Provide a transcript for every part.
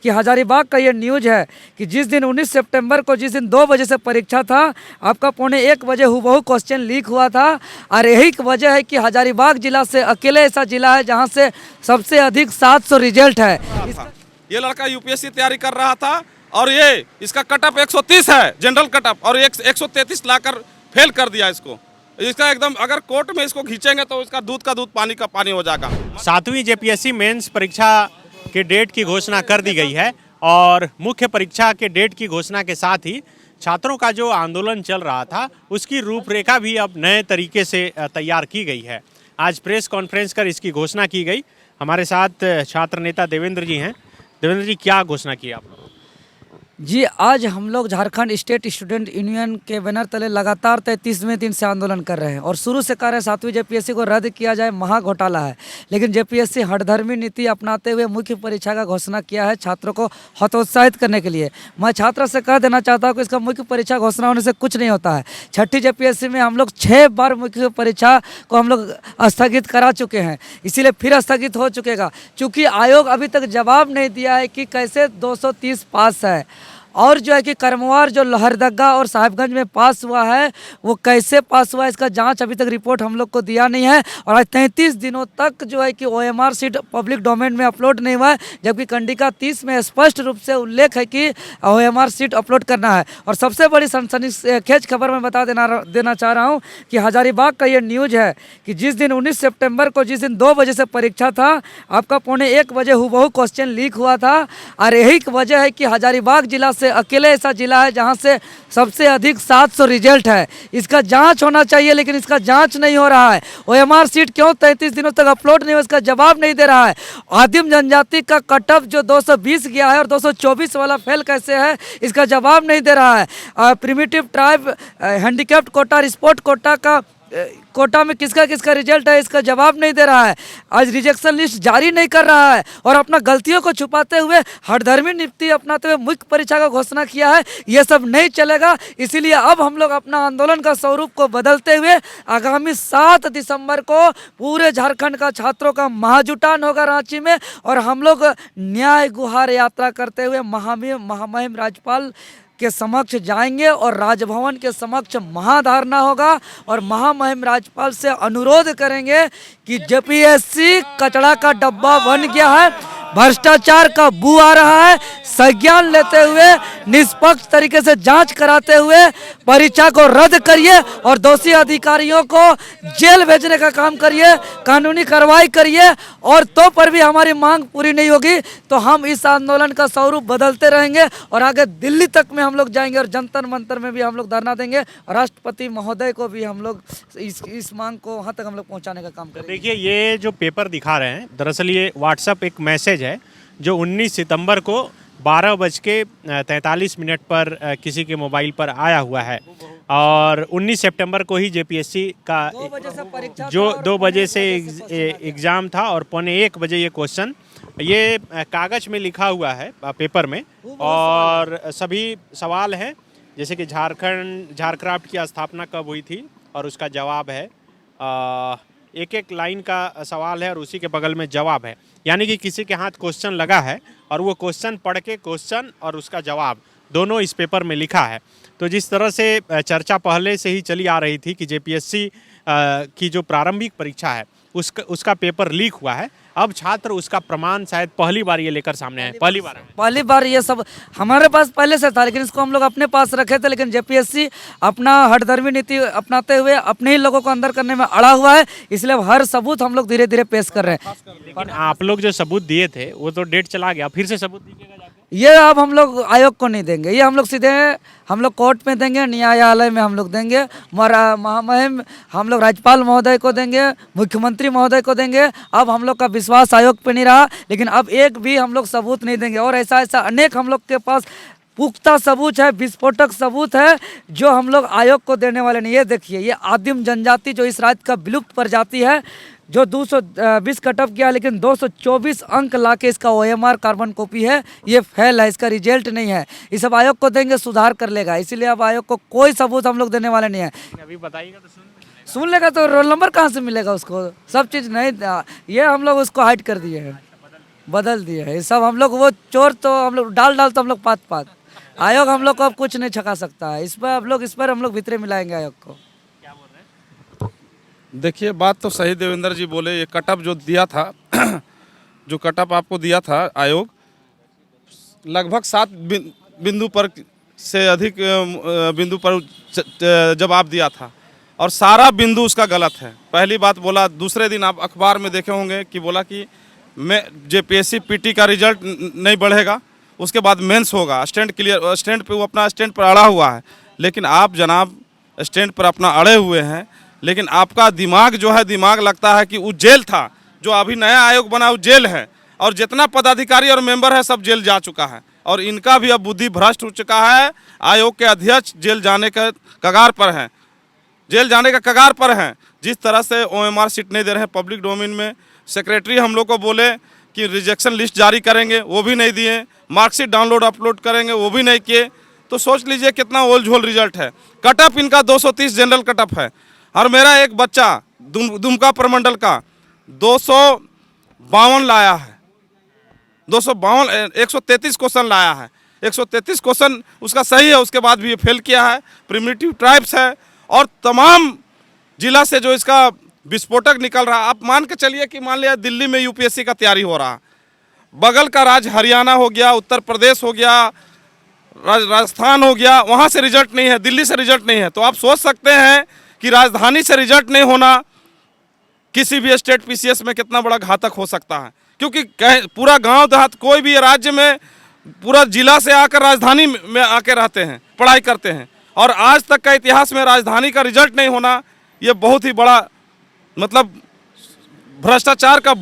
कि हजारीबाग का ये न्यूज है कि जिस दिन 19 सितंबर को जिस दिन 2 बजे से परीक्षा था, आपका 1:15 हुबहू क्वेश्चन लीक हुआ था। और यही वजह है कि हजारीबाग जिला से अकेले ऐसा जिला है जहां से सबसे अधिक 700 रिजल्ट है। ये लड़का यूपीएससी तैयारी कर रहा था और ये इसका कटअप 130 है जनरल कटअप, और 133 लाकर फेल कर दिया इसको। इसका एकदम अगर कोर्ट में इसको खींचेंगे तो इसका दूध का दूध पानी का पानी हो जाएगा। 7वीं जेपीएससी मेंस परीक्षा के डेट की घोषणा कर दी गई है और मुख्य परीक्षा के डेट की घोषणा के साथ ही छात्रों का जो आंदोलन चल रहा था उसकी रूपरेखा भी अब नए तरीके से तैयार की गई है। आज प्रेस कॉन्फ्रेंस कर इसकी घोषणा की गई। हमारे साथ छात्र नेता देवेंद्र जी हैं। देवेंद्र जी, क्या घोषणा की आप? जी, आज हम लोग झारखंड स्टेट स्टूडेंट यूनियन के बैनर तले लगातार 33वें दिन से आंदोलन कर रहे हैं और शुरू से कह रहे हैं 7वीं जेपीएससी को रद्द किया जाए, महा घोटाला है। लेकिन जेपीएससी हठधर्मी नीति अपनाते हुए मुख्य परीक्षा का घोषणा किया है छात्रों को हतोत्साहित करने के लिए। मैं छात्र से कह देना चाहता हूँ कि इसका मुख्य परीक्षा घोषणा होने से कुछ नहीं होता है। 6ठी जेपीएससी में हम लोग 6 बार मुख्य परीक्षा को हम लोग स्थगित करा चुके हैं, इसीलिए फिर स्थगित हो चुकेगा। चूँकि आयोग अभी तक जवाब नहीं दिया है कि कैसे 230 पास है, और जो है कि करमवार जो लहरदगा और साहिबगंज में पास हुआ है वो कैसे पास हुआ है, इसका जांच अभी तक रिपोर्ट हम लोग को दिया नहीं है। और आज 33 दिनों तक जो है कि ओएमआर सीट पब्लिक डोमेन में अपलोड नहीं हुआ है, जबकि कंडिका 30 में स्पष्ट रूप से उल्लेख है कि ओएमआर सीट अपलोड करना है। और सबसे बड़ी सनसनीखेज खबर मैं बता देना चाह रहा हूँ कि हजारीबाग का ये न्यूज है कि जिस दिन 19 सितंबर को जिस दिन 2 बजे से परीक्षा था, आपका 1:15 हुबहू क्वेश्चन लीक हुआ था। और यही वजह है कि हजारीबाग जिला से अकेले ऐसा जिला है जहां से सबसे अधिक 700 रिजल्ट है। इसका जांच होना चाहिए, लेकिन इसका जांच नहीं हो रहा है। ओएमआर सीट क्यों 33 दिनों तक अपलोड नहीं हुआ, इसका जवाब नहीं दे रहा है। आदिम जनजाति का कटअप जो 220 गया है और 224 वाला फेल कैसे है, इसका जवाब नहीं दे रहा है। Primitive tribe handicapped quota sport quota का कोटा में किसका किसका रिजल्ट है, इसका जवाब नहीं दे रहा है। आज रिजेक्शन लिस्ट जारी नहीं कर रहा है और अपना गलतियों को छुपाते हुए हठधर्मी नीति अपनाते हुए मुख्य परीक्षा का घोषणा किया है। ये सब नहीं चलेगा, इसीलिए अब हम लोग अपना आंदोलन का स्वरूप को बदलते हुए आगामी 7 दिसंबर को पूरे झारखंड का छात्रों का महाजुटान होगा रांची में, और हम लोग न्याय गुहार यात्रा करते हुए महामहिम राज्यपाल के समक्ष जाएंगे और राजभवन के समक्ष महाधारणा होगा और महामहिम राज्यपाल से अनुरोध करेंगे कि जेपीएससी कचरा का डब्बा बन गया है, भ्रष्टाचार का बू आ रहा है। संज्ञान लेते हुए निष्पक्ष तरीके से जांच कराते हुए परीक्षा को रद्द करिए और दोषी अधिकारियों को जेल भेजने का काम करिए, कानूनी कार्रवाई करिए। और तो पर भी हमारी मांग पूरी नहीं होगी तो हम इस आंदोलन का स्वरूप बदलते रहेंगे और आगे दिल्ली तक में हम लोग जाएंगे और जंतर मंतर में भी हम लोग धरना देंगे और राष्ट्रपति महोदय को भी हम लोग इस मांग को वहाँ तक हम लोग पहुँचाने का काम करेंगे। देखिए, ये जो पेपर दिखा रहे हैं, दरअसल ये व्हाट्सएप एक मैसेज है जो 19 सितंबर को 12:43 पर किसी के मोबाइल पर आया हुआ है। और 19 सितंबर को ही जेपीएससी का 2 बजे से एग्ज़ाम था और 1:15 बजे ये क्वेश्चन ये कागज़ में लिखा हुआ है पेपर में, और सभी सवाल हैं जैसे कि झारक्राफ्ट की स्थापना कब हुई थी और उसका जवाब है। एक एक लाइन का सवाल है और उसी के बगल में जवाब है, यानी कि किसी के हाथ क्वेश्चन लगा है और वो क्वेश्चन पढ़ के क्वेश्चन और उसका जवाब दोनों इस पेपर में लिखा है। तो जिस तरह से चर्चा पहले से ही चली आ रही थी कि जेपीएससी की जो प्रारंभिक परीक्षा है उसका पेपर लीक हुआ है, अब छात्र उसका प्रमाण शायद पहली बार ये लेकर सामने आए। पहली बार ये सब हमारे पास पहले से था, लेकिन इसको हम लोग अपने पास रखे थे। लेकिन जेपीएससी अपना हठधर्मी नीति अपनाते हुए अपने ही लोगों को अंदर करने में अड़ा हुआ है, इसलिए हर सबूत हम लोग धीरे धीरे पेश कर रहे हैं। लेकिन आप लोग जो सबूत दिए थे वो तो डेट चला गया, फिर से सबूत दीजिएगा जाके? ये अब हम लोग आयोग को नहीं देंगे, ये हम लोग सीधे हम लोग कोर्ट में देंगे, न्यायालय में हम लोग देंगे, महामहिम हम लोग राज्यपाल महोदय को देंगे, मुख्यमंत्री महोदय को देंगे। अब हम लोग का विश्वास आयोग पे नहीं रहा, लेकिन अब एक भी हम लोग सबूत नहीं देंगे। और ऐसा अनेक हम लोग के पास पुख्ता सबूत है, विस्फोटक सबूत है जो हम लोग आयोग को देने वाले नहीं। ये देखिए, ये आदिम जनजाति जो इस राज्य का विलुप्त प्रजाति है, जो 220 कटअप किया लेकिन 224 अंक लाके इसका ओएमआर कार्बन कॉपी है, ये फेल है, इसका रिजल्ट नहीं है। ये सब आयोग को देंगे, सुधार कर लेगा, इसीलिए अब आयोग को कोई सबूत हम लोग देने वाले नहीं है। अभी बताइएगा तो सुन लेगा तो रोल नंबर कहाँ से मिलेगा उसको, सब चीज़ नहीं, ये हम लोग उसको हाइड कर दिए हैं, बदल दिए है। ये सब हम लोग वो चोर तो हम लोग डाल तो हम लोग पात पात। आयोग हम लोग को अब कुछ नहीं छका सकता है। इस पर हम लोग भितरे मिलाएंगे आयोग को। देखिए बात तो सही देवेंद्र जी बोले, ये कटअप जो दिया था जो कटअप आपको दिया था आयोग, लगभग 7 बिंदु पर से अधिक बिंदु पर जवाब दिया था और सारा बिंदु उसका गलत है। पहली बात बोला, दूसरे दिन आप अखबार में देखे होंगे कि बोला कि मैं जेपीएससी पीटी का रिजल्ट नहीं बढ़ेगा, उसके बाद मेंस होगा। स्टैंड क्लियर, स्टैंड पे वो अपना स्टैंड पर अड़ा हुआ है। लेकिन आप जनाब स्टैंड पर अपना अड़े हुए हैं, लेकिन आपका दिमाग जो है, दिमाग लगता है कि वो जेल था। जो अभी नया आयोग बना वो जेल है और जितना पदाधिकारी और मेंबर है सब जेल जा चुका है और इनका भी अब बुद्धि भ्रष्ट हो चुका है। आयोग के अध्यक्ष जेल जाने के कगार पर हैं, जेल जाने का कगार पर हैं। जिस तरह से ओएमआर सीट नहीं दे रहे हैं पब्लिक डोमेन में, सेक्रेटरी हम लोग को बोले कि रिजेक्शन लिस्ट जारी करेंगे, वो भी नहीं दिए। मार्कशीट डाउनलोड अपलोड करेंगे, वो भी नहीं किए। तो सोच लीजिए कितना ओल झोल रिजल्ट है। कटअप इनका 230 जनरल कटअप है और मेरा एक बच्चा दुमका प्रमंडल का 252 लाया है। 133 क्वेश्चन लाया है। 133 क्वेश्चन उसका सही है, उसके बाद भी ये फेल किया है। प्रिमिटिव ट्राइब्स है और तमाम जिला से जो इसका विस्फोटक निकल रहा। आप मान के चलिए कि मान लिया दिल्ली में यूपीएससी का तैयारी हो रहा, बगल का राज्य हरियाणा हो गया, उत्तर प्रदेश हो गया, राजस्थान हो गया, वहाँ से रिजल्ट नहीं है, दिल्ली से रिजल्ट नहीं है। तो आप सोच सकते हैं कि राजधानी से रिजल्ट नहीं होना किसी भी स्टेट पीसीएस में कितना बड़ा घातक हो सकता है। क्योंकि पूरा गांव देहात, कोई भी राज्य में पूरा जिला से आकर राजधानी में आके रहते हैं, पढ़ाई करते हैं और आज तक का इतिहास में राजधानी का रिजल्ट नहीं होना, ये बहुत ही बड़ा मतलब भ्रष्टाचार का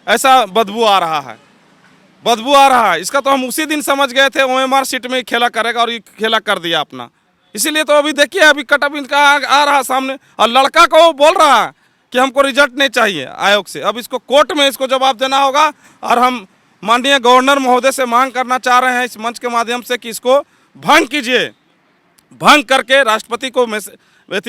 ऐसा बदबू आ रहा है, बदबू आ रहा है। इसका तो हम उसी दिन समझ गए थे ओएमआर सीट में खेला करेगा और ये खेला कर दिया अपना। इसीलिए तो अभी देखिए अभी कटअप इनका आ रहा सामने और लड़का को वो बोल रहा है कि हमको रिजल्ट नहीं चाहिए आयोग से। अब इसको कोर्ट में इसको जवाब देना होगा और हम माननीय गवर्नर महोदय से मांग करना चाह रहे हैं इस मंच के माध्यम से कि इसको भंग कीजिए, भंग करके राष्ट्रपति को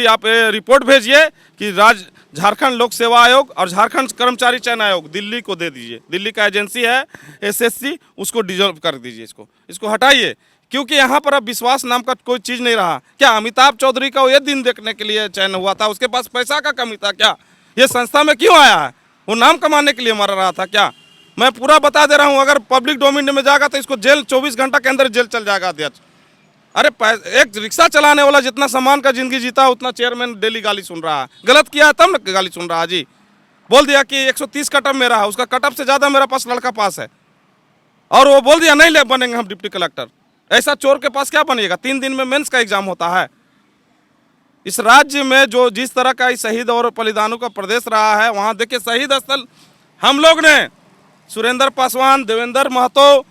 आप रिपोर्ट भेजिए कि झारखंड लोक सेवा आयोग और झारखंड कर्मचारी चयन आयोग दिल्ली को दे दीजिए। दिल्ली का एजेंसी है एसएससी, उसको डिजॉल्व कर दीजिए, इसको हटाइए। क्योंकि यहाँ पर अब विश्वास नाम का कोई चीज़ नहीं रहा। क्या अमिताभ चौधरी का ये दिन देखने के लिए चयन हुआ था? उसके पास पैसा का कमी था क्या? ये संस्था में क्यों आया है? वो नाम कमाने के लिए मर रहा था क्या? मैं पूरा बता दे रहा हूँ, अगर पब्लिक डोमेन में जाएगा तो इसको जेल 24 घंटा के अंदर जेल चल जाएगा अध्यक्ष। अरे एक रिक्शा चलाने वाला जितना सम्मान का जिंदगी जीता उतना चेयरमैन डेली गाली सुन रहा है। गलत किया है तब ना गाली सुन रहा है जी। बोल दिया कि 130 कटअप मेरा है, उसका कटअप से ज़्यादा मेरा पास लड़का पास है और वो बोल दिया नहीं ले बनेंगे हम डिप्टी कलेक्टर। ऐसा चोर के पास क्या बनेगा? 3 दिन में मेंस का एग्जाम होता है। इस राज्य में जो जिस तरह का शहीद और बलिदानों का प्रदेश रहा है, वहाँ देखिए शहीद स्थल हम लोग ने सुरेंद्र पासवान, देवेंद्र महतो,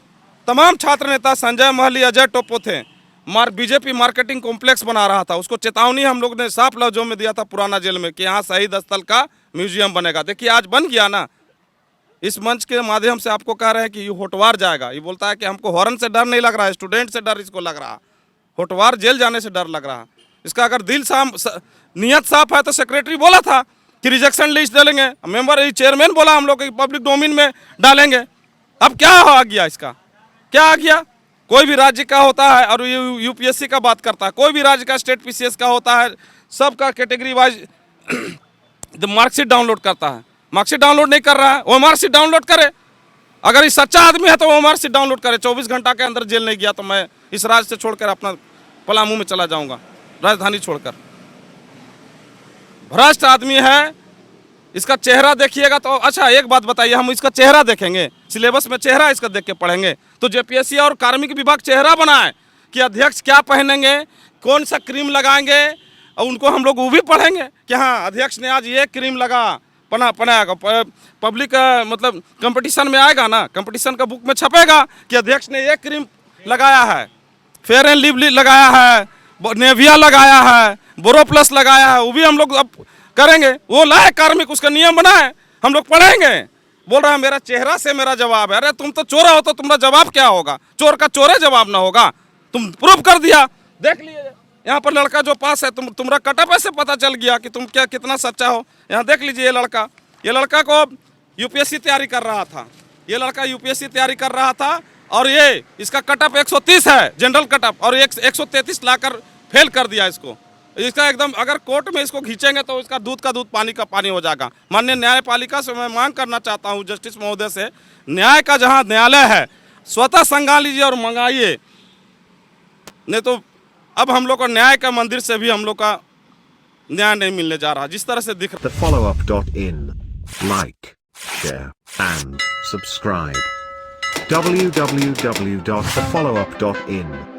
तमाम छात्र नेता, संजय महली, अजय टोपो थे। बीजेपी मार्केटिंग कॉम्प्लेक्स बना रहा था, उसको चेतावनी हम लोग ने साफ लफ्जों में दिया था पुराना जेल में कि यहाँ शहीद स्थल का म्यूजियम बनेगा। देखिए आज बन गया ना। इस मंच के माध्यम से आपको कह रहे हैं कि ये होटवार जाएगा। ये बोलता है कि हमको हॉर्न से डर नहीं लग रहा है, स्टूडेंट से डर इसको लग रहा, होटवार जेल जाने से डर लग रहा। इसका अगर दिल नीयत साफ है तो सेक्रेटरी बोला था कि रिजेक्शन लिस्ट डालेंगे, मेंबर चेयरमैन बोला हम लोग पब्लिक डोमेन में डालेंगे। अब क्या आ गया? इसका क्या आ गया? कोई भी राज्य का होता है और यूपीएससी का बात करता है, कोई भी राज्य का स्टेट पीसीएस का होता है, सबका कैटेगरी वाइज मार्कशीट डाउनलोड करता है। मार्कशीट डाउनलोड नहीं कर रहा है, वो मार्कशीट डाउनलोड करे। अगर ये सच्चा आदमी है तो वो मार्कशीट डाउनलोड करे। 24 घंटा के अंदर जेल नहीं गया तो मैं इस राज्य से छोड़कर अपना पलामू में चला जाऊंगा, राजधानी छोड़कर। भ्रष्ट आदमी है। इसका चेहरा देखिएगा तो अच्छा एक बात बताइए, हम इसका चेहरा देखेंगे, सिलेबस में चेहरा इसका देख के पढ़ेंगे तो जेपीएससी और कार्मिक विभाग चेहरा बनाए कि अध्यक्ष क्या पहनेंगे, कौन सा क्रीम लगाएंगे और उनको हम लोग वो भी पढ़ेंगे कि हाँ अध्यक्ष ने आज ये क्रीम लगा बनाएगा। पब्लिक मतलब कंपटीशन में आएगा ना, कंपटीशन का बुक में छपेगा कि अध्यक्ष ने ये क्रीम लगाया है, फेयर एंड लिवली लगाया है, नेविया लगाया है, बोरो प्लस लगाया है, वो भी हम लोग अब करेंगे। वो लाए कार्मिक, उसका नियम बनाए, हम लोग पढ़ेंगे। बोल रहा है मेरा चेहरा से मेरा जवाब है। अरे तुम तो चोरा हो तो तुम्हारा जवाब क्या होगा? चोर का चोरे जवाब ना होगा? तुम प्रूफ कर दिया, देख लीजिए यहाँ पर लड़का जो पास है, तुम्हारा कटअप ऐसे पता चल गया कि तुम क्या कितना सच्चा हो। यहाँ देख लीजिए ये लड़का को यूपीएससी तैयारी कर रहा था, ये लड़का यूपीएससी तैयारी कर रहा था और ये इसका कटअप 130 है जनरल कटअप, और 133 लाकर फेल कर दिया इसको। इसका एकदम अगर कोर्ट में इसको खींचेंगे तो इसका दूध का दूध पानी का पानी हो जाएगा। माननीय न्यायपालिका से मैं मांग करना चाहता हूँ जस्टिस महोदय से, न्याय का जहाँ न्यायालय है स्वतः संज्ञान लीजिए और मंगाइए, नहीं तो अब हम लोग को न्याय का मंदिर से भी हम लोग का न्याय नहीं मिलने जा रहा जिस तरह से दिख रहा। TheFollowUp.in. Like, share, and subscribe. www.thefollowup.in